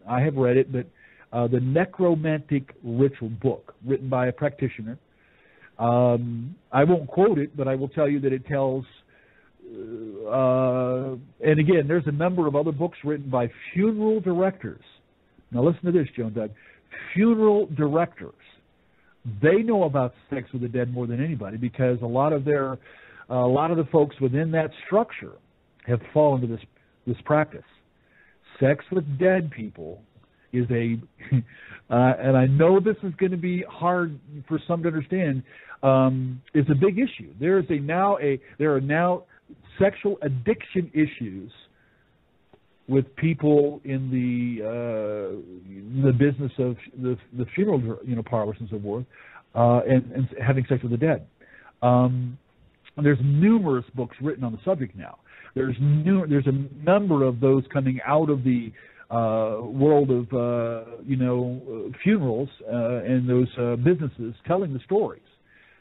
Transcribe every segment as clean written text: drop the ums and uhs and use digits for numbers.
I have read it, but the Necromantic Ritual book, written by a practitioner. I won't quote it, but I will tell you that it tells, and again, there's a number of other books written by funeral directors. Now listen to this, Joan Doug. Funeral directors. They know about sex with the dead more than anybody, because a lot of the folks within that structure have fallen to this practice. Sex with dead people is and I know this is going to be hard for some to understand, is a big issue. There are now sexual addiction issues with people in the business of the funeral parlors and so forth, and having sex with the dead. There's numerous books written on the subject now. There's a number of those coming out of the world of funerals and those businesses telling the stories.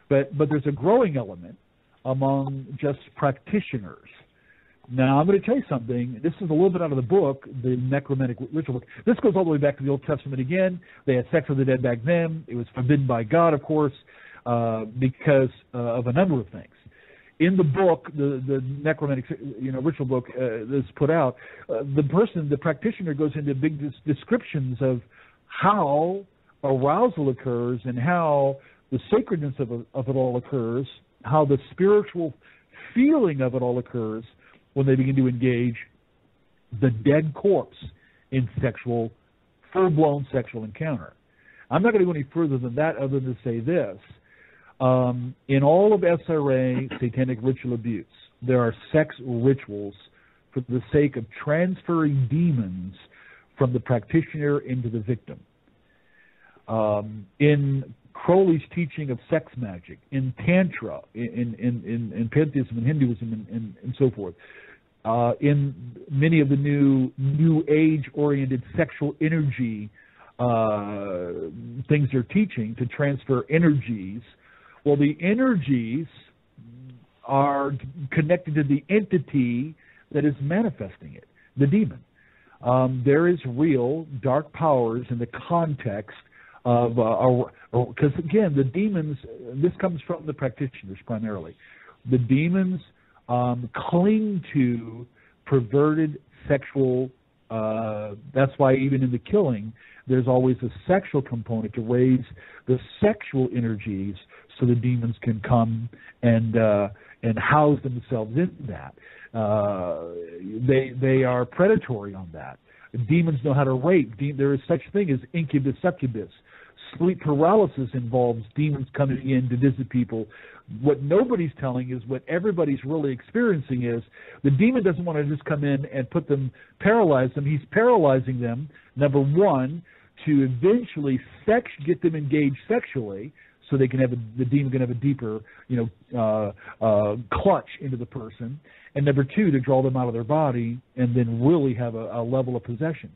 But there's a growing element among just practitioners. Now, I'm going to tell you something. This is a little bit out of the book, the Necromantic Ritual book. This goes all the way back to the Old Testament again. They had sex with the dead back then. It was forbidden by God, of course, because of a number of things. In the book, the Necromantic Ritual book that's put out, the practitioner goes into big descriptions of how arousal occurs and how the sacredness of it all occurs, how the spiritual feeling of it all occurs when they begin to engage the dead corpse in full-blown sexual encounter. I'm not going to go any further than that other than to say this. In all of SRA, satanic ritual abuse, there are sex rituals for the sake of transferring demons from the practitioner into the victim. In Crowley's teaching of sex magic, in Tantra, in pantheism and Hinduism and so forth, in many of the new age-oriented sexual energy things they're teaching to transfer energies. Well, the energies are connected to the entity that is manifesting it, the demon. There is real dark powers in the context of, because again, the demons, this comes from the practitioners primarily. The demons cling to perverted sexual, that's why even in the killing, there's always a sexual component to raise the sexual energies so the demons can come and house themselves in that. They are predatory on that. Demons know how to rape. There is such thing as incubus, succubus. Sleep paralysis involves demons coming in to visit people. What nobody's telling is what everybody's really experiencing is the demon doesn't want to just come in and paralyze them. He's paralyzing them, number one, to eventually get them engaged sexually, so they can the demon can have a deeper, clutch into the person, and number two, to draw them out of their body and then really have a level of possession.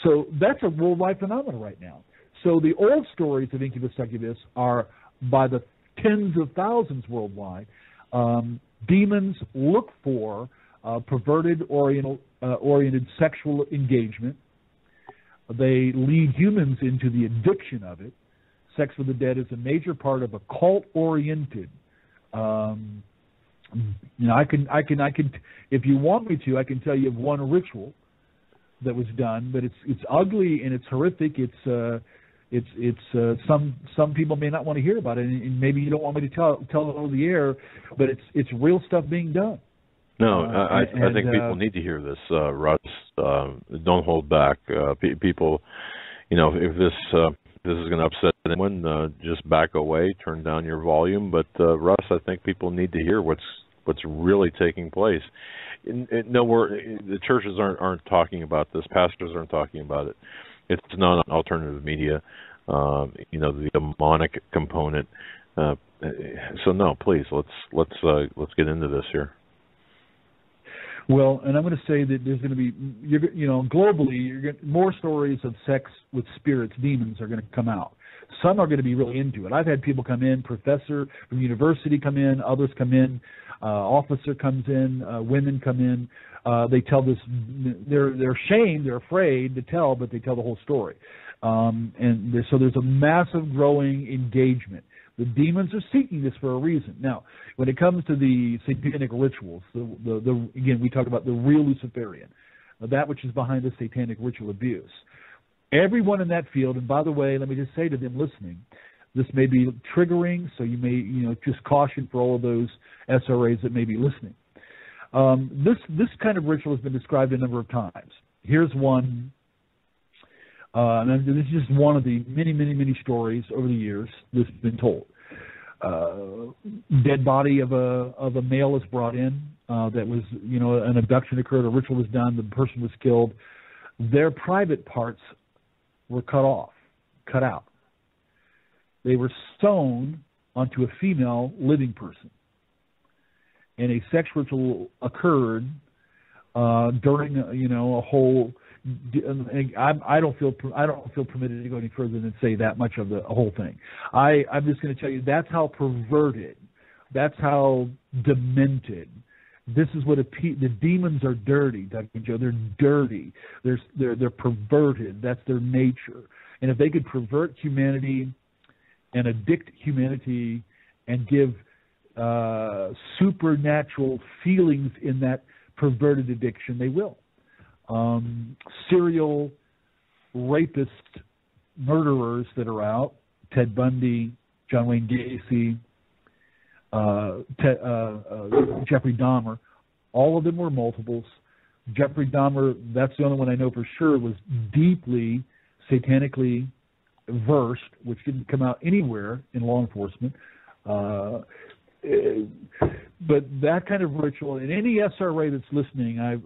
So that's a worldwide phenomenon right now. So the old stories of incubus succubus are by the tens of thousands worldwide. Demons look for perverted oriented sexual engagement. They lead humans into the addiction of it. Sex with the dead is a major part of a cult-oriented. I can, if you want me to, I can tell you of one ritual that was done, but it's ugly and it's horrific. Some people may not want to hear about it, and maybe you don't want me to tell it over the air, but it's real stuff being done. No, I think people need to hear this, Russ. Don't hold back. People, if this is going to upset anyone, just back away, turn down your volume. But Russ, I think people need to hear what's really taking place. The churches aren't talking about this. Pastors aren't talking about it. It's not alternative media. The demonic component. So no, please let's get into this here. Well, and I'm going to say that there's going to be, globally, more stories of sex with spirits, demons, are going to come out. Some are going to be really into it. I've had people come in, professor from university come in, others come in, officer comes in, women come in. They tell this. They're ashamed. They're afraid to tell, but they tell the whole story. So there's a massive growing engagement. The demons are seeking this for a reason. Now, when it comes to the satanic rituals, again, we talk about the real Luciferian, that which is behind the satanic ritual abuse. Everyone in that field, and by the way, let me just say to them listening, this may be triggering, so you may, just caution for all of those SRAs that may be listening. This kind of ritual has been described a number of times. Here's one. And this is just one of the many, many, many stories over the years that's been told. Dead body of a male is brought in. That was, an abduction occurred, a ritual was done, the person was killed. Their private parts were cut out. They were sewn onto a female living person, and a sex ritual occurred during, a whole. I don't feel permitted to go any further than say that much of the whole thing. I'm just going to tell you that's how perverted, that's how demented. This is what the demons are dirty, Dr. Joe. They're dirty. They're perverted. That's their nature. And if they could pervert humanity and addict humanity and give supernatural feelings in that perverted addiction, they will. Serial rapist murderers that are out, Ted Bundy, John Wayne Gacy, Jeffrey Dahmer, all of them were multiples. Jeffrey Dahmer, that's the only one I know for sure, was deeply satanically versed, which didn't come out anywhere in law enforcement. But that kind of ritual, and any SRA that's listening, I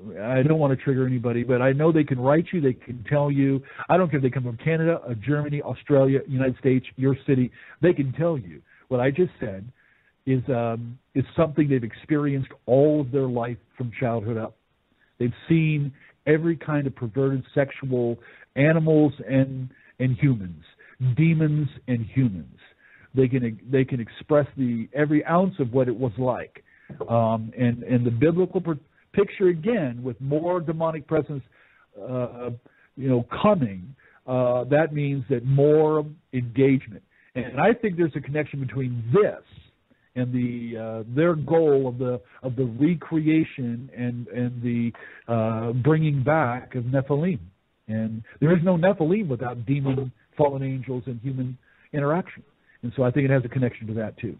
don't want to trigger anybody, but I know they can write you, they can tell you. I don't care if they come from Canada, Germany, Australia, United States, your city. They can tell you what I just said is something they've experienced all of their life from childhood up. They've seen every kind of perverted sexual animals and humans, demons and humans. They can express every ounce of what it was like, and the biblical picture again with more demonic presence, coming. That means that more engagement, and I think there's a connection between this and their goal of the recreation and the bringing back of Nephilim. And there is no Nephilim without demon, fallen angels, and human interaction. And so I think it has a connection to that too.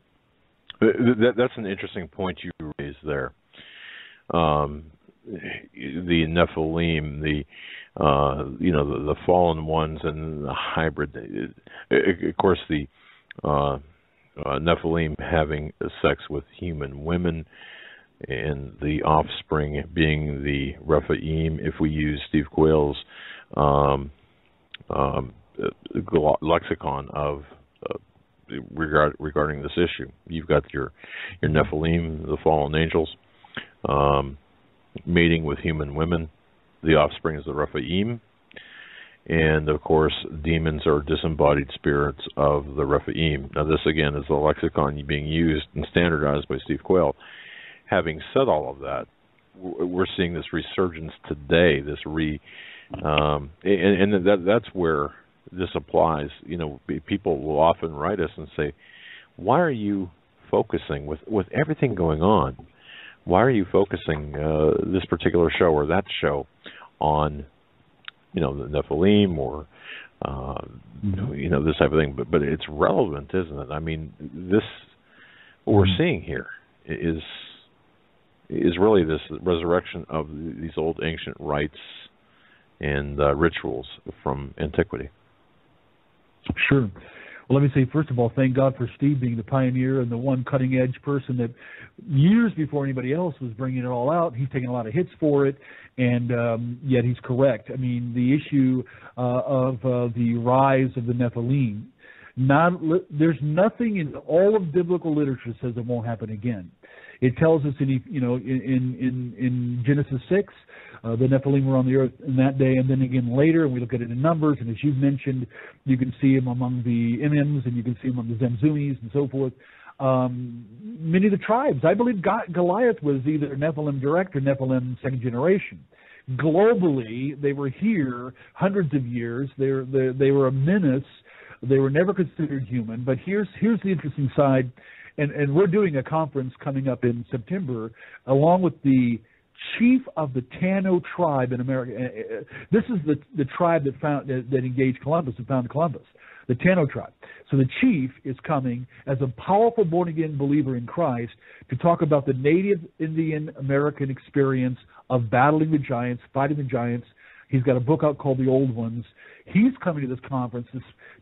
That's an interesting point you raised there. The Nephilim, the fallen ones, and the hybrid. Of course, the Nephilim having sex with human women, and the offspring being the Rephaim. If we use Steve Quayle's lexicon of regarding this issue, you've got your Nephilim, the fallen angels, mating with human women. The offspring is the Rephaim, and of course, demons are disembodied spirits of the Rephaim. Now, this again is the lexicon being used and standardized by Steve Quayle. Having said all of that, we're seeing this resurgence today. That's where this applies. People will often write us and say, "Why are you focusing with everything going on? Why are you focusing this particular show or that show on, the Nephilim or this type of thing?" But it's relevant, isn't it? I mean, what we're seeing here is really this resurrection of these old ancient rites and rituals from antiquity. Sure. Well, let me say, first of all, thank God for Steve being the pioneer and the one cutting-edge person that years before anybody else was bringing it all out. He's taken a lot of hits for it, and yet he's correct. I mean, the issue of the rise of the Nephilim, there's nothing in all of biblical literature that says it won't happen again. It tells us in Genesis 6, the Nephilim were on the earth in that day, and then again later, and we look at it in Numbers, and as you've mentioned, you can see them among the Imims, and you can see them among the Zamzumis, and so forth. Many of the tribes. I believe Goliath was either Nephilim direct or Nephilim second generation. Globally, they were here hundreds of years. They were a menace. They were never considered human. But here's the interesting side, and we're doing a conference coming up in September, along with the chief of the Tano tribe in America. This is the tribe that engaged Columbus and founded Columbus, the Tano tribe. So the chief is coming as a powerful born-again believer in Christ to talk about the native Indian American experience of battling the giants, fighting the giants. He's got a book out called The Old Ones. He's coming to this conference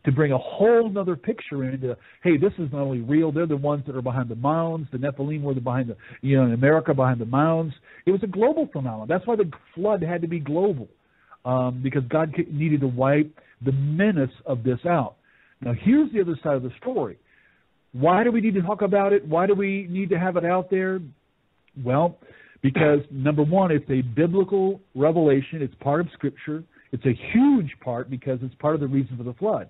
to bring a whole other picture into, hey, this is not only real, they're the ones that are behind the mounds. The Nephilim were behind in America behind the mounds. It was a global phenomenon. That's why the flood had to be global, because God needed to wipe the menace of this out. Now, here's the other side of the story. Why do we need to talk about it? Why do we need to have it out there? Well, because, number one, it's a biblical revelation. It's part of Scripture. It's a huge part because it's part of the reason for the flood.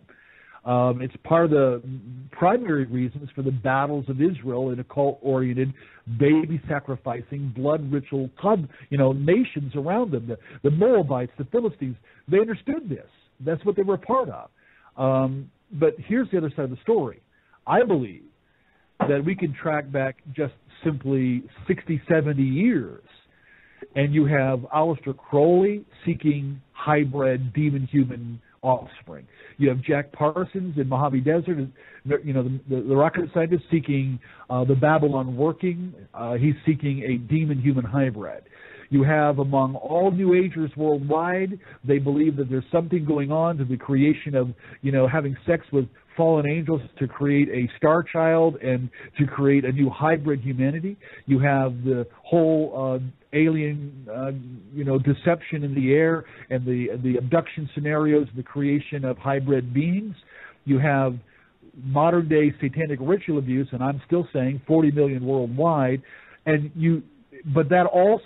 It's part of the primary reasons for the battles of Israel in occult-oriented, baby-sacrificing, blood ritual nations around them. The Moabites, the Philistines, they understood this. That's what they were a part of. But here's the other side of the story. I believe that we can track back just simply 60, 70 years, and you have Aleister Crowley seeking hybrid demon-human offspring. You have Jack Parsons in Mojave Desert, the rocket scientist seeking the Babylon working. He's seeking a demon-human hybrid. You have among all New Agers worldwide, they believe that there's something going on to the creation of, having sex with fallen angels to create a star child and to create a new hybrid humanity. You have the whole alien, deception in the air and the abduction scenarios, the creation of hybrid beings. You have modern-day satanic ritual abuse, and I'm still saying 40 million worldwide, but that all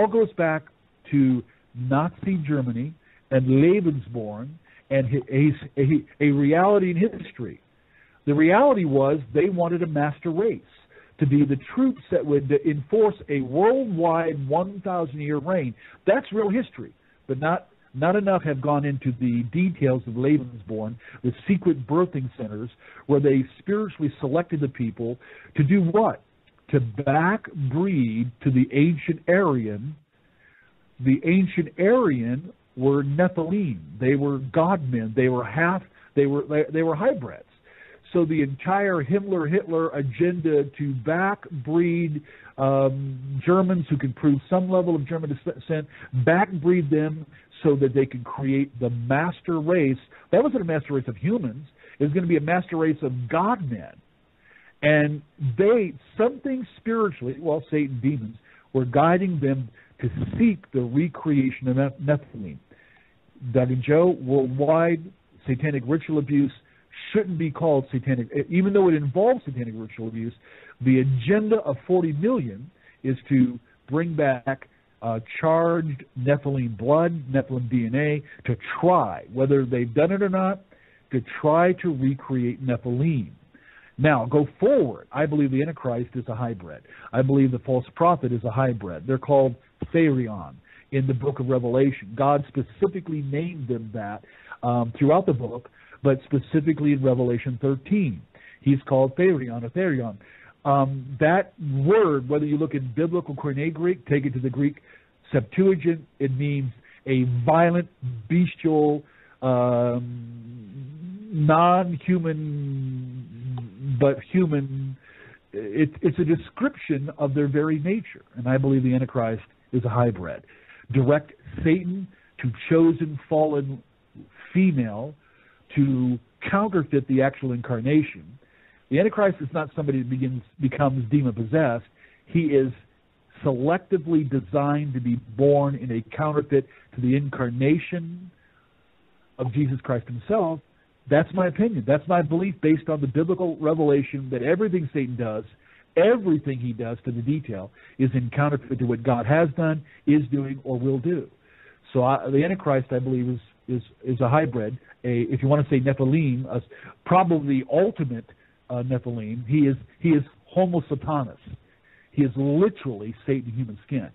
goes back to Nazi Germany and Lebensborn and a reality in history. The reality was they wanted a master race to be the troops that would enforce a worldwide 1,000-year reign. That's real history, but not enough have gone into the details of Lebensborn, the secret birthing centers, where they spiritually selected the people to do what? To backbreed to the ancient Aryan. The ancient Aryan were Nephilim. They were God-men. They were hybrids. So the entire Hitler agenda to backbreed Germans who could prove some level of German descent, backbreed them so that they could create the master race. That wasn't a master race of humans. It was going to be a master race of God-men. And something spiritually, Satan, demons, were guiding them to seek the recreation of Nephilim. Doug and Joe, worldwide, satanic ritual abuse shouldn't be called satanic. Even though it involves satanic ritual abuse, the agenda of 40 million is to bring back charged Nephilim blood, Nephilim DNA, to try, whether they've done it or not, to try to recreate Nephilim. Now, go forward. I believe the Antichrist is a hybrid. I believe the false prophet is a hybrid. They're called Therion in the book of Revelation. God specifically named them that throughout the book, but specifically in Revelation 13. He's called Therion or Therion. That word, whether you look in biblical Koine Greek, take it to the Greek Septuagint, it means a violent, bestial, non-human but human. It's a description of their very nature, and I believe the Antichrist is a hybrid. Direct Satan to chosen fallen female to counterfeit the actual incarnation. The Antichrist is not somebody that becomes demon-possessed. He is selectively designed to be born in a counterfeit to the incarnation of Jesus Christ himself. That's my opinion. That's my belief based on the biblical revelation that everything Satan does, everything he does to the detail, is in counterfeit to what God has done, is doing, or will do. So the Antichrist, I believe, is a hybrid. If you want to say Nephilim, probably the ultimate Nephilim. He is Homo Satanas. He is literally Satan in human skin.